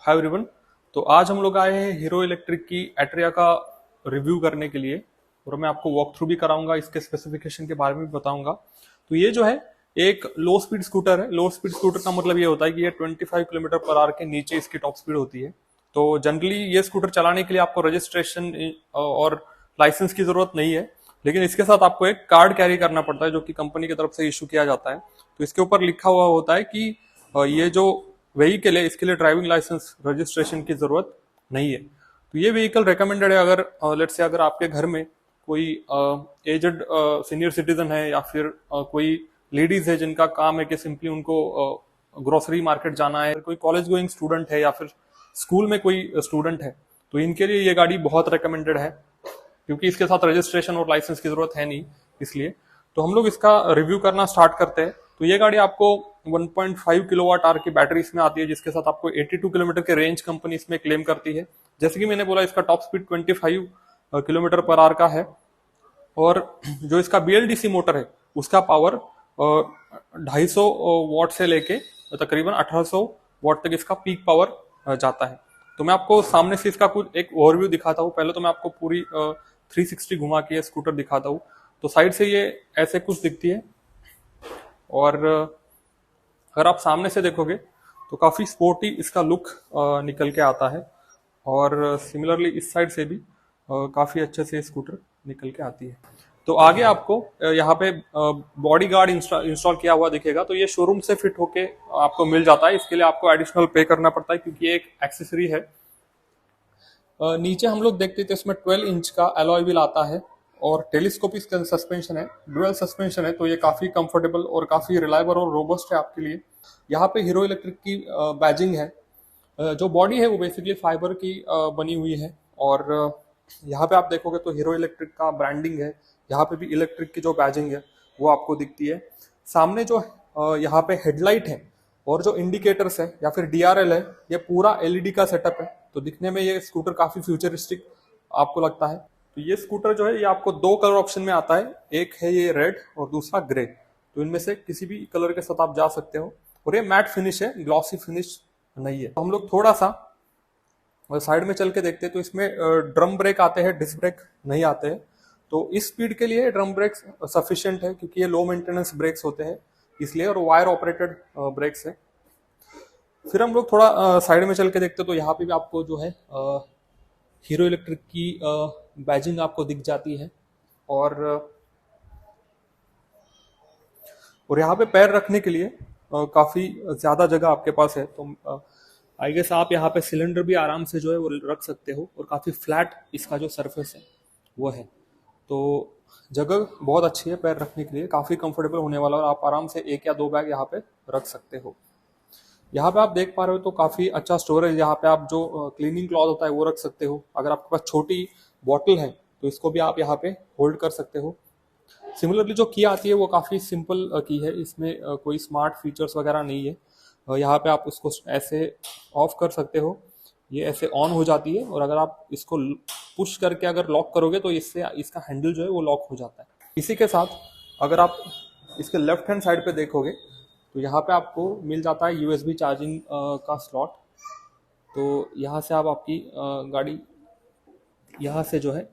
Hi everyone. तो आज हम लोग आए हैं हीरो इलेक्ट्रिक की एट्रिया का रिव्यू करने के लिए और मैं आपको वॉक थ्रू भी कराऊंगा, इसके स्पेसिफिकेशन के बारे में भी बताऊंगा। तो ये जो है एक लो स्पीड स्कूटर है। लो स्पीड स्कूटर का मतलब ये होता है कि ये 25 किलोमीटर पर आवर के नीचे इसकी टॉप स्पीड होती है। तो जनरली ये स्कूटर चलाने के लिए आपको रजिस्ट्रेशन और लाइसेंस की जरूरत नहीं है, लेकिन इसके साथ आपको एक कार्ड कैरी करना पड़ता है जो कि कंपनी की तरफ से इशू किया जाता है। तो इसके ऊपर लिखा हुआ होता है कि ये जो व्हीकल है इसके लिए ड्राइविंग लाइसेंस रजिस्ट्रेशन की जरूरत नहीं है। तो ये व्हीकल रिकमेंडेड है अगर लेट्स से अगर आपके घर में कोई एजड सीनियर सिटीजन है या फिर कोई लेडीज है जिनका काम है कि सिंपली उनको ग्रोसरी मार्केट जाना है, कोई कॉलेज गोइंग स्टूडेंट है या फिर स्कूल में कोई स्टूडेंट है, तो इनके लिए ये गाड़ी बहुत रिकमेंडेड है क्योंकि इसके साथ रजिस्ट्रेशन और लाइसेंस की जरूरत है नहीं। इसलिए तो हम लोग इसका रिव्यू करना स्टार्ट करते हैं। तो ये गाड़ी आपको 1.5 किलोवाट आवर की बैटरी इसमें आती है, जिसके साथ आपको 82 किलोमीटर के रेंज कंपनी इसमें क्लेम करती है। जैसे कि मैंने बोला, इसका top speed 25 kilometre per hour का है और जो इसका BLDC मोटर है उसका पावर 250 वॉट से लेके तकरीबन 1800 वॉट तक इसका पीक पावर जाता है। तो मैं आपको सामने से इसका कुछ एक ओवरव्यू दिखाता हूँ। पहले तो मैं आपको पूरी 360 घुमा के स्कूटर दिखाता हूँ। तो साइड से ये ऐसे कुछ दिखती है और अगर आप सामने से देखोगे तो काफी स्पोर्टी इसका लुक निकल के आता है और सिमिलरली इस साइड से भी काफी अच्छे से स्कूटर निकल के आती है। तो आगे आपको यहाँ पे बॉडी गार्ड इंस्टॉल किया हुआ दिखेगा। तो ये शोरूम से फिट होके आपको मिल जाता है, इसके लिए आपको एडिशनल पे करना पड़ता है क्योंकि ये एक एक्सेसरी है। नीचे हम लोग देखते थे इसमें 12 इंच का अलॉय व्हील आता है और टेलीस्कोपिक सस्पेंशन है, डुअल सस्पेंशन है। तो ये काफी कंफर्टेबल और काफी रिलायबल और रोबस्ट है आपके लिए। यहाँ पे हीरो इलेक्ट्रिक की बैजिंग है। जो बॉडी है वो बेसिकली फाइबर की बनी हुई है और यहाँ पे आप देखोगे तो हीरो इलेक्ट्रिक का ब्रांडिंग है। यहाँ पे भी इलेक्ट्रिक की जो बैजिंग है वो आपको दिखती है। सामने जो यहाँ पे हेडलाइट है और जो इंडिकेटर्स है या फिर DRL है, ये पूरा LED का सेटअप है। तो दिखने में ये स्कूटर काफी फ्यूचरिस्टिक आपको लगता है। तो ये स्कूटर जो है ये आपको 2 कलर ऑप्शन में आता है, एक है ये रेड और दूसरा ग्रे। तो इनमें से किसी भी कलर के साथ आप जा सकते हो और ये मैट फिनिश है, ग्लॉसी फिनिश नहीं है। तो हम लोग थोड़ा सा साइड में चल के देखते हैं तो इसमें ड्रम ब्रेक आते हैं, डिस्क ब्रेक नहीं आते हैं। तो इस स्पीड के लिए ड्रम ब्रेक सफिशिएंट है क्योंकि ये लो मेंटेनेंस ब्रेक्स होते हैं इसलिए, और वायर ऑपरेटेड ब्रेक्स है। फिर हम लोग थोड़ा साइड में चल के देखते हैं तो यहाँ पे भी आपको जो है हीरो इलेक्ट्रिक की बैजिंग आपको दिख जाती है और यहाँ पे पैर रखने के लिए काफी ज्यादा जगह आपके पास है। तो आई गेस आप यहाँ पे सिलेंडर भी आराम से जो है वो रख सकते हो और काफी फ्लैट इसका जो सरफेस है वो है। तो जगह बहुत अच्छी है पैर रखने के लिए, काफी कंफर्टेबल होने वाला और आप आराम से 1 या 2 बैग यहाँ पे रख सकते हो। यहाँ पे आप देख पा रहे हो तो काफी अच्छा स्टोरेज, यहाँ पे आप जो क्लीनिंग क्लॉथ होता है वो रख सकते हो। अगर आपके पास छोटी बॉटल है तो इसको भी आप यहाँ पे होल्ड कर सकते हो। सिमिलरली जो की आती है वो काफी सिंपल की है, इसमें कोई स्मार्ट फीचर्स वगैरह नहीं है। यहाँ पे आप उसको ऐसे ऑफ कर सकते हो, ये ऐसे ऑन हो जाती है और अगर आप इसको पुश करके अगर लॉक करोगे तो इससे इसका हैंडल जो है वो लॉक हो जाता है। इसी के साथ अगर आप इसके लेफ्ट हैंड साइड पे देखोगे तो यहाँ पे आपको मिल जाता है USB चार्जिंग का स्लॉट। तो यहाँ से आप आपकी गाड़ी यहाँ से जो है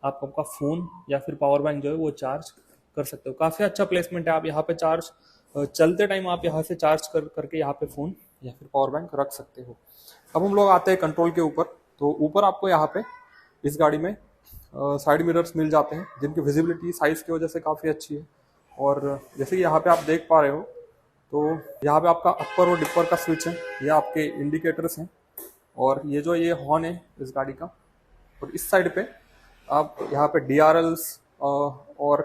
आप आपका फ़ोन या फिर पावर बैंक जो है वो चार्ज कर सकते हो। काफ़ी अच्छा प्लेसमेंट है, आप यहाँ पे चार्ज चलते टाइम आप यहाँ से चार्ज करके यहाँ पे फ़ोन या फिर पावर बैंक रख सकते हो। अब हम लोग आते हैं कंट्रोल के ऊपर। तो ऊपर आपको यहाँ पे इस गाड़ी में साइड मिरर्स मिल जाते हैं जिनकी विजिबिलिटी साइज़ की वजह से काफ़ी अच्छी है। और जैसे कि यहाँ पे आप देख पा रहे हो तो यहाँ पे आपका अपर और डिपर का स्विच है, ये आपके इंडिकेटर्स हैं और ये जो ये हॉर्न है इस गाड़ी का। और इस साइड पे आप यहाँ पे DRLs और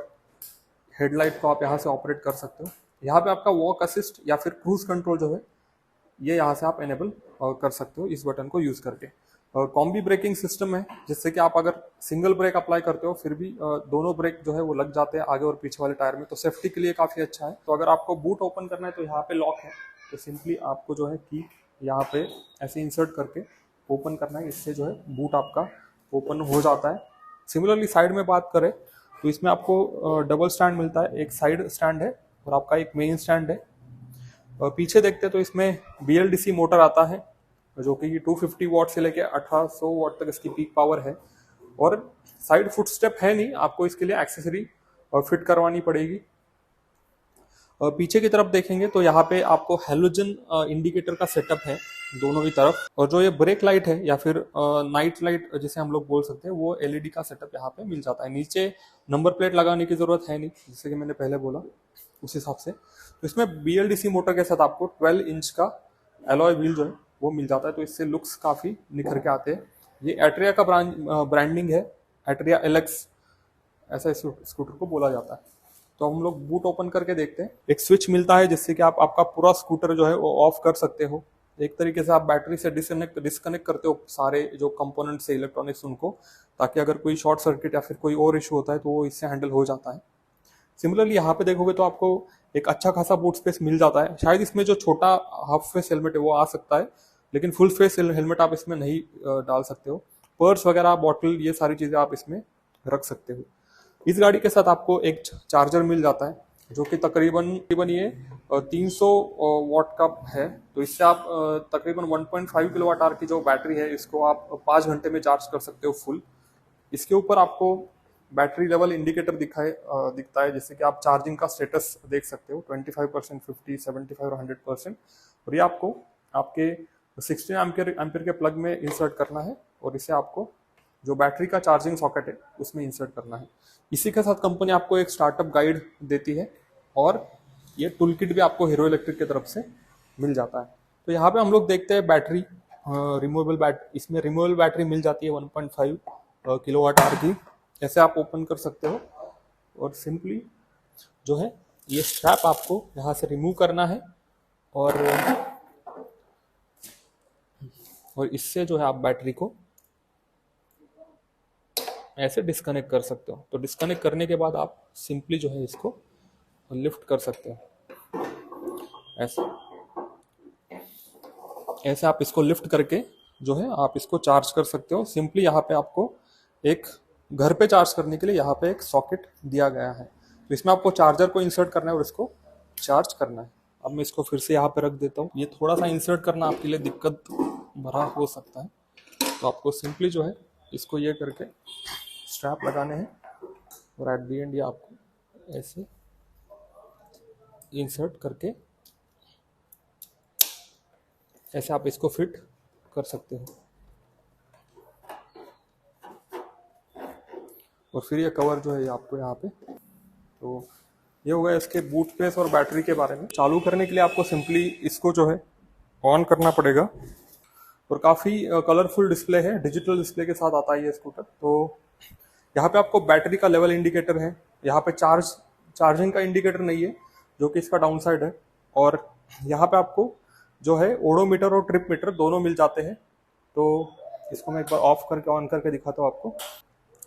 हेडलाइट को आप यहाँ से ऑपरेट कर सकते हो। यहाँ पे आपका वॉक असिस्ट या फिर क्रूज कंट्रोल जो है ये यहाँ से आप एनेबल कर सकते हो इस बटन को यूज करके। कॉम्बी ब्रेकिंग सिस्टम है जिससे कि आप अगर सिंगल ब्रेक अप्लाई करते हो फिर भी दोनों ब्रेक जो है वो लग जाते हैं आगे और पीछे वाले टायर में, तो सेफ्टी के लिए काफ़ी अच्छा है। तो अगर आपको बूट ओपन करना है तो यहाँ पे लॉक है, तो सिंपली आपको जो है की यहाँ पे ऐसे इंसर्ट करके ओपन करना है, इससे जो है बूट आपका ओपन हो जाता है। सिमिलरली साइड में बात करें तो इसमें आपको डबल स्टैंड मिलता है, एक साइड स्टैंड है और आपका एक मेन स्टैंड है। पीछे देखते हैं तो इसमें BLDC मोटर आता है जो कि 250 वॉट से लेके 1800 वॉट तक इसकी पीक पावर है। और साइड फुटस्टेप है नहीं, आपको इसके लिए एक्सेसरी फिट करवानी पड़ेगी। पीछे की तरफ देखेंगे तो यहाँ पे आपको हेलोजन इंडिकेटर का सेटअप है दोनों ही तरफ, और जो ये ब्रेक लाइट है या फिर नाइट लाइट जिसे हम लोग बोल सकते हैं, वो एलईडी का सेटअप यहाँ पे मिल जाता है। नीचे नंबर प्लेट लगाने की जरूरत है नहीं, जैसे कि मैंने पहले बोला उस हिसाब से। तो इसमें BLDC मोटर के साथ आपको 12 इंच का एलॉय व्हील जो है वो मिल जाता है, तो इससे लुक्स काफी निखर के आते हैं। ये एट्रिया का ब्रांडिंग है, एट्रिया एलेक्स ऐसा इस स्कूटर को बोला जाता है। तो हम लोग बूट ओपन करके देखते हैं। एक स्विच मिलता है जिससे कि आप आपका पूरा स्कूटर जो है वो ऑफ कर सकते हो। एक तरीके से आप बैटरी से डिस्कनेक्ट करते हो सारे जो कंपोनेंट्स है इलेक्ट्रॉनिक्स उनको, ताकि अगर कोई शॉर्ट सर्किट या फिर कोई और इशू होता है तो वो इससे हैंडल हो जाता है। सिमिलरली यहाँ पे देखोगे तो आपको एक अच्छा खासा बूट स्पेस मिल जाता है। शायद इसमें जो छोटा हाफ फेस हेलमेट है वो आ सकता है, लेकिन फुल फेस हेलमेट आप इसमें नहीं डाल सकते हो। पर्स वगैरह, बॉटल, ये सारी चीजें आप इसमें रख सकते हो। इस गाड़ी के साथ आपको एक चार्जर मिल जाता है जो कि तकरीबन ये 300 वॉट का है। तो इससे आप तकरीबन 1.5 किलोवाट आवर की जो बैटरी है इसको आप 5 घंटे में चार्ज कर सकते हो फुल। इसके ऊपर आपको बैटरी लेवल इंडिकेटर दिखता है, जिससे कि आप चार्जिंग का स्टेटस देख सकते हो, 25%, 50, 75 और 100%। और ये आपको आपके 16 एम्पियर के प्लग में इंसर्ट करना है, और इसे आपको जो बैटरी का चार्जिंग सॉकेट है उसमें इंसर्ट करना है। इसी के साथ कंपनी आपको एक स्टार्टअप गाइड देती है, और ये टूल किट भी आपको हीरो इलेक्ट्रिक की तरफ से मिल जाता है। तो यहाँ पे हम लोग देखते हैं बैटरी, इसमें रिमूवेबल बैटरी मिल जाती है 1.5 किलोवाट आवर की। ऐसे आप ओपन कर सकते हो, और सिंपली जो है ये स्ट्रैप आपको यहाँ से रिमूव करना है, और इससे जो है आप बैटरी को ऐसे डिस्कनेक्ट कर सकते हो। तो डिस्कनेक्ट करने के बाद आप सिंपली जो है इसको लिफ्ट कर सकते हो। ऐसे आप इसको लिफ्ट करके जो है आप इसको चार्ज कर सकते हो। सिंपली यहाँ पे आपको एक घर पे चार्ज करने के लिए यहाँ पे एक सॉकेट दिया गया है, तो इसमें आपको चार्जर को इंसर्ट करना है और इसको चार्ज करना है। अब मैं इसको फिर से यहाँ पे रख देता हूँ। ये थोड़ा सा इंसर्ट करना आपके लिए दिक्कत भरा हो सकता है, तो आपको सिंपली जो है इसको ये करके स्ट्रैप लगाने हैं, और एट दी एंड ये आपको ऐसे इंसर्ट करके ऐसे आप इसको फिट कर सकते हो। और फिर ये कवर जो है ये आपको यहाँ पे, तो ये हो गया इसके बूट स्पेस और बैटरी के बारे में। चालू करने के लिए आपको सिंपली इसको जो है ऑन करना पड़ेगा, और काफ़ी कलरफुल डिस्प्ले है, डिजिटल डिस्प्ले के साथ आता है ये स्कूटर। तो यहाँ पे आपको बैटरी का लेवल इंडिकेटर है, यहाँ पे चार्जिंग का इंडिकेटर नहीं है जो कि इसका डाउन साइड है, और यहाँ पे आपको जो है ओडोमीटर और ट्रिप मीटर दोनों मिल जाते हैं। तो इसको मैं एक बार ऑफ करके ऑन करके दिखाता हूँ आपको।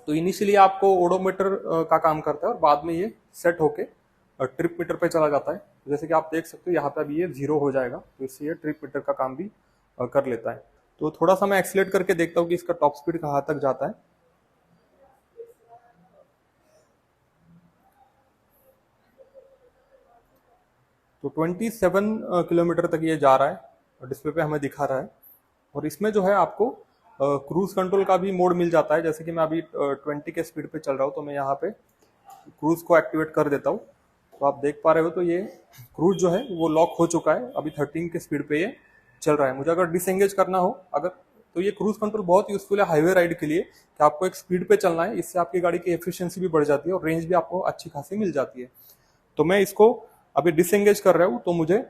तो इनिशियली आपको ओडोमीटर का काम करता है, और बाद में ये सेट होके ट्रिप मीटर पे चला जाता है। जैसे कि आप देख सकते हो यहाँ पे अभी ये 0 हो जाएगा, तो इससे ये ट्रिप मीटर का काम भी कर लेता है। तो थोड़ा सा मैं एक्सीलेट करके देखता हूँ कि इसका टॉप स्पीड कहाँ तक जाता है। तो 27 किलोमीटर तक ये जा रहा है, और डिस्प्ले पे हमें दिखा रहा है। और इसमें जो है आपको क्रूज कंट्रोल का भी मोड मिल जाता है। जैसे कि मैं अभी 20 के स्पीड पे चल रहा हूँ, तो मैं यहाँ पे क्रूज को एक्टिवेट कर देता हूँ। तो आप देख पा रहे हो, तो ये क्रूज जो है वो लॉक हो चुका है, अभी 13 के स्पीड पे ये चल रहा है। मुझे अगर डिसएंगेज करना हो तो ये क्रूज कंट्रोल बहुत यूजफुल है हाईवे राइड के लिए, कि आपको एक स्पीड पे चलना है, इससे आपकी गाड़ी की एफिशिएंसी भी बढ़ जाती है और रेंज भी आपको अच्छी खासी मिल जाती है। तो मैं इसको अभी डिसएंगेज कर रहा हूँ, तो मुझे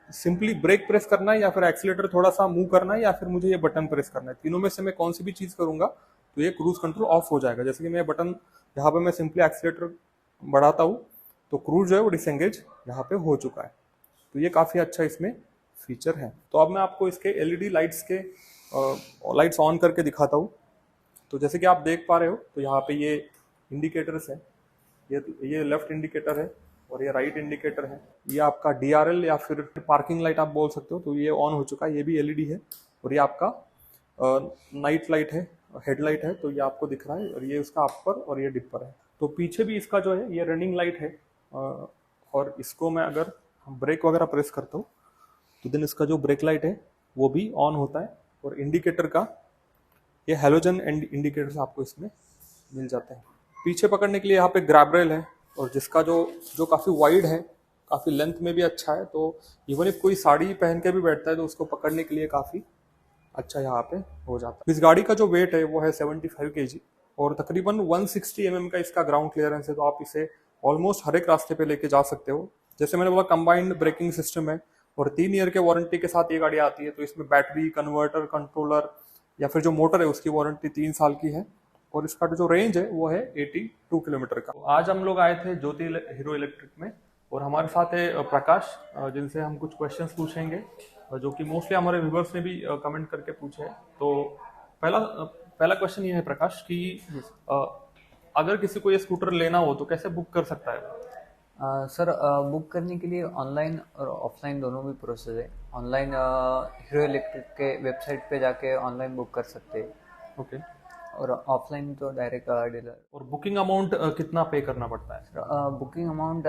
सिंपली ब्रेक प्रेस करना है, या फिर एक्सीलेटर थोड़ा सा मूव करना है, या फिर मुझे ये बटन प्रेस करना है। तीनों में से मैं कौन सी भी चीज करूंगा तो ये क्रूज कंट्रोल ऑफ हो जाएगा। जैसे कि मैं बटन यहाँ पे मैं सिंपली एक्सीलेटर बढ़ाता हूँ, तो क्रूज जो है वो डिसएंगेज यहाँ पे हो चुका है। तो ये काफी अच्छा इसमें फीचर है। तो अब मैं आपको इसके एलईडी लाइट्स के लाइट्स ऑन करके दिखाता हूँ। तो जैसे कि आप देख पा रहे हो, तो यहाँ पे ये इंडिकेटर्स है, ये लेफ्ट इंडिकेटर है और ये राइट इंडिकेटर है। ये आपका DRL या फिर पार्किंग लाइट आप बोल सकते हो, तो ये ऑन हो चुका है। ये भी एलईडी है, और ये आपका नाइट लाइट है, हेडलाइट है, तो ये आपको दिख रहा है। और ये उसका अपर और ये डिपर है। तो पीछे भी इसका जो है ये रनिंग लाइट है, और इसको मैं अगर ब्रेक वगैरह प्रेस करता हूँ तो देन इसका जो ब्रेक लाइट है वो भी ऑन होता है। और इंडिकेटर का ये हैलोजन इंडिकेटर्स आपको इसमें मिल जाते हैं। पीछे पकड़ने के लिए यहाँ पे ग्रैब रेल है, और जिसका जो जो काफ़ी वाइड है, काफ़ी लेंथ में भी अच्छा है, तो इवन इफ कोई साड़ी पहन के भी बैठता है तो उसको पकड़ने के लिए काफ़ी अच्छा यहाँ पे हो जाता है। इस गाड़ी का जो वेट है वो है 75 kg, और तकरीबन 160 mm का इसका ग्राउंड क्लियरेंस है, तो आप इसे ऑलमोस्ट हर एक रास्ते पे लेके जा सकते हो। जैसे मैंने बोला, कंबाइंड ब्रेकिंग सिस्टम है, और 3 ईयर के वारंटी के साथ ये गाड़ी आती है। तो इसमें बैटरी, कन्वर्टर, कंट्रोलर या फिर जो मोटर है उसकी वारंटी 3 साल की है, और इसका जो रेंज है वो है 82 किलोमीटर का। तो आज हम लोग आए थे ज्योति हीरो इलेक्ट्रिक में, और हमारे साथ है प्रकाश, जिनसे हम कुछ क्वेश्चंस पूछेंगे, जो कि मोस्टली हमारे व्यूवर्स ने भी कमेंट करके पूछे हैं। तो पहला क्वेश्चन ये है प्रकाश कि अगर किसी को ये स्कूटर लेना हो तो कैसे बुक कर सकता है? सर, बुक करने के लिए ऑनलाइन और ऑफलाइन दोनों भी प्रोसेस है। ऑनलाइन हीरो इलेक्ट्रिक के वेबसाइट पे जाके ऑनलाइन बुक कर सकते हैं, ओके। और ऑफलाइन तो डायरेक्ट डीलर। और बुकिंग अमाउंट कितना पे करना पड़ता है? बुकिंग अमाउंट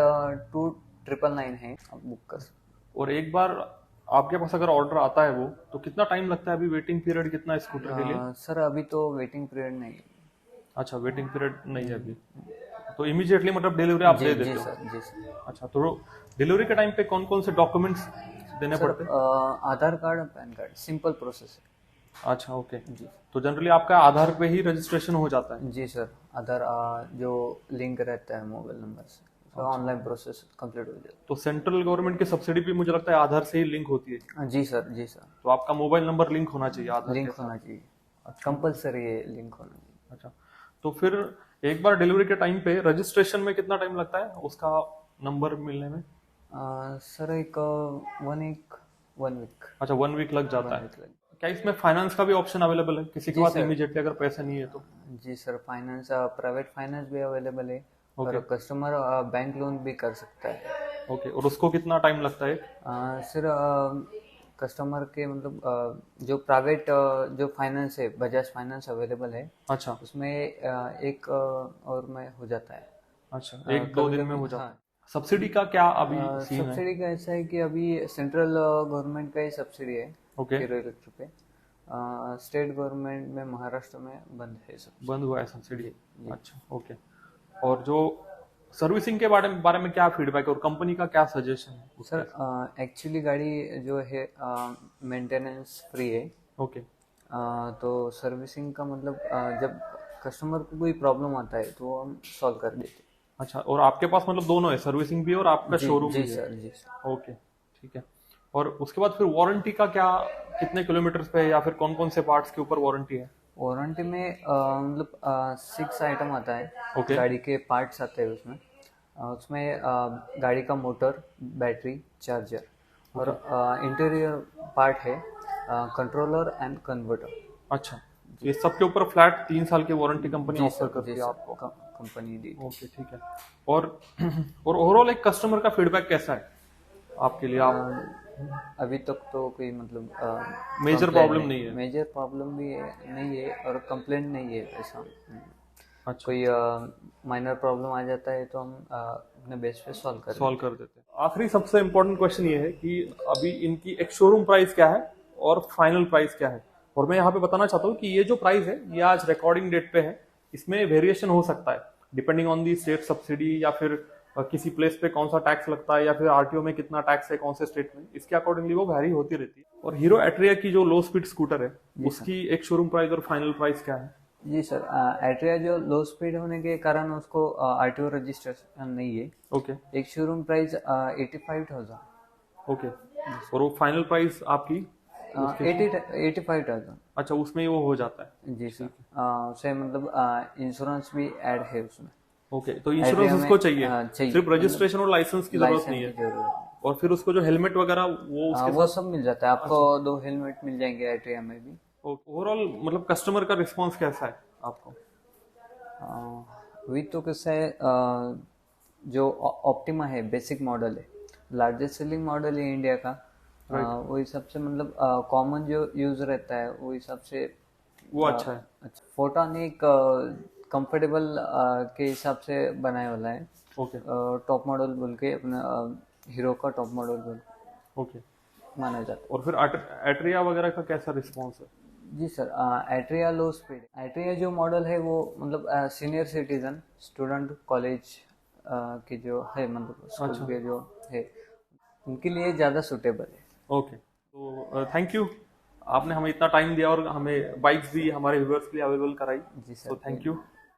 2999 है, आप बुक कर सकते और एक बार आपके पास अगर ऑर्डर आता है वो, तो कितना टाइम लगता है? अभी वेटिंग पीरियड कितना है स्कूटर के लिए? सर, अभी तो वेटिंग पीरियड नहीं है। अच्छा, वेटिंग पीरियड नहीं है अभी, तो इमीडिएटली मतलब डिलीवरी आप दे देते हो? जी सर। अच्छा, तो डिलीवरी के टाइम पे कौन कौन से डॉक्यूमेंट्स देने पड़ते हैं? Aadhaar card, PAN card, simple process है। अच्छा, ओके जी। तो जनरली आपका आधार पे ही रजिस्ट्रेशन हो जाता है? जी सर, आधार जो लिंक रहता है मोबाइल नंबर से, ऑनलाइन प्रोसेस कंप्लीट हो जाता है। तो सेंट्रल गवर्नमेंट की सब्सिडी भी मुझे लगता है आधार से ही लिंक होती है। जी सर, जी सर। तो आपका मोबाइल नंबर लिंक होना चाहिए आधार लिंक के साथ? होना चाहिए, कंपलसरी है, लिंक होना चाहिए। अच्छा, तो फिर एक बार डिलीवरी के टाइम पे रजिस्ट्रेशन में कितना टाइम लगता है उसका नंबर मिलने में? सर, एक 1 वीक। अच्छा, 1 वीक लग जाता है। क्या इसमें फाइनेंस का भी ऑप्शन अवेलेबल है किसी के पास इमीडिएटली अगर पैसा नहीं है तो? जी सर, फाइनेंस, प्राइवेट फाइनेंस भी अवेलेबल है, और कस्टमर बैंक लोन भी कर सकता है। ओके, और उसको कितना टाइम लगता है? सर, कस्टमर के मतलब जो प्राइवेट जो फाइनेंस है, बजाज फाइनेंस अवेलेबल है। अच्छा, उसमें एक और में हो जाता है। अच्छा, 1-2 दिन में हो जाता है। सब्सिडी का क्या अभी सीन है? सब्सिडी का ऐसा है कि अभी सेंट्रल गवर्नमेंट का ही सब्सिडी है हीरो इलेक्ट्रिक पे। स्टेट गवर्नमेंट में महाराष्ट्र में बंद है, सब बंद हुआ है सब्सिडी। अच्छा, ओके। और जो सर्विसिंग के बारे में क्या फीडबैक है और कंपनी का क्या सजेशन है? सर, एक्चुअली गाड़ी जो है मेंटेनेंस फ्री है। ओके। तो सर्विसिंग का मतलब जब कस्टमर को कोई प्रॉब्लम आता है तो हम सॉल्व कर देते हैं। अच्छा, और आपके पास मतलब दोनों है, सर्विसिंग भी और आपका शोरूम भी है? जी सर। ओके, ठीक है। और उसके बाद फिर वारंटी का क्या, कितने किलोमीटर्स पे है या फिर कौन कौन से पार्ट्स के ऊपर वारंटी है? वारंटी में मतलब 6 आइटम आता है। गाड़ी के पार्ट्स आते हैं उसमें। उसमें गाड़ी का मोटर, बैटरी, चार्जर, और इंटीरियर पार्ट है, कंट्रोलर एंड कन्वर्टर। अच्छा, ये सबके ऊपर फ्लैट 3 साल की वारंटी कंपनी ऑफर करती है आपको? कंपनी दी। ओके, ठीक है। और ओवरऑल एक कस्टमर का फीडबैक कैसा है आपके लिए? आप अभी तक तो कोई मतलब मेजर प्रॉब्लम नहीं है? मेजर प्रॉब्लम भी नहीं है, और कंप्लेंट नहीं है ऐसा। अच्छा, कोई माइनर प्रॉब्लम आ जाता है तो हम अपने बेस पे सॉल्व कर देते हैं। आखिरी सबसे इम्पोर्टेंट क्वेश्चन ये है कि अभी इनकी एक शोरूम प्राइस क्या है और फाइनल प्राइस क्या है? और मैं यहाँ पे बताना चाहता हूँ कि ये जो प्राइस है ये आज रिकॉर्डिंग डेट पे है, इसमें वेरिएशन हो सकता है depending on the state subsidy, या फिर किसी प्लेस पे कौन सा टैक्स लगता है, या फिर आरटीओ में कितना टैक्स है कौन से स्टेट में, इसके अकॉर्डिंगली वो वैरी होती रहती है। और हीरो एट्रिया की जो लो स्पीड स्कूटर है उसकी एक शोरूम प्राइस और फाइनल प्राइस क्या है? जी सर, एट्रिया जो लो स्पीड होने के कारण उसको आरटीओ रजिस्ट्रेशन नहीं है। ओके। एक शोरूम प्राइस 85,000। ओके, और वो फाइनल प्राइस आपकी 85,000। अच्छा, उसमें ही वो हो जाता है? जी सर। उसे मतलब इंश्योरेंस भी ऐड है उसमें। ओके, तो इंश्योरेंस उसको चाहिए, सिर्फ रजिस्ट्रेशन और लाइसेंस की जरूरत नहीं है? और फिर उसको जो हेलमेट वगैरह वो उसके वो सब मिल जाता है आपको। 2 हेलमेट मिल जाएंगे एट्रिया में भी। ओवरऑल मतलब कस्टमर का रिस्पांस कैसा है आपको? अभी तो कैसा है, जो ऑप्टिमा है बेसिक मॉडल है, लार्जेस्ट सेलिंग मॉडल है इंडिया का। वो हिसाब से मतलब कॉमन जो यूज रहता है वो हिसाब से वो अच्छा है। अच्छा, फोटोन एक कंफर्टेबल के हिसाब से बनाने वाला है। ओके। टॉप मॉडल बोल के अपना हीरो का टॉप मॉडल बोल। ओके, माना जाता और फिर एट्रिया वगैरह का कैसा रिस्पॉन्स है? है। जी sir, Atria low speed, Atria जो मॉडल है वो मतलब सीनियर सिटीजन स्टूडेंट कॉलेज के जो है, मतलब स्कूल अच्छा। के जो है उनके लिए ज़्यादा सूटेबल है। ओके, तो थैंक यू, आपने हमें इतना टाइम दिया और हमें बाइक्स भी हमारे व्यूअर्स के लिए अवेलेबल कराई। जी तो सर, थैंक यू।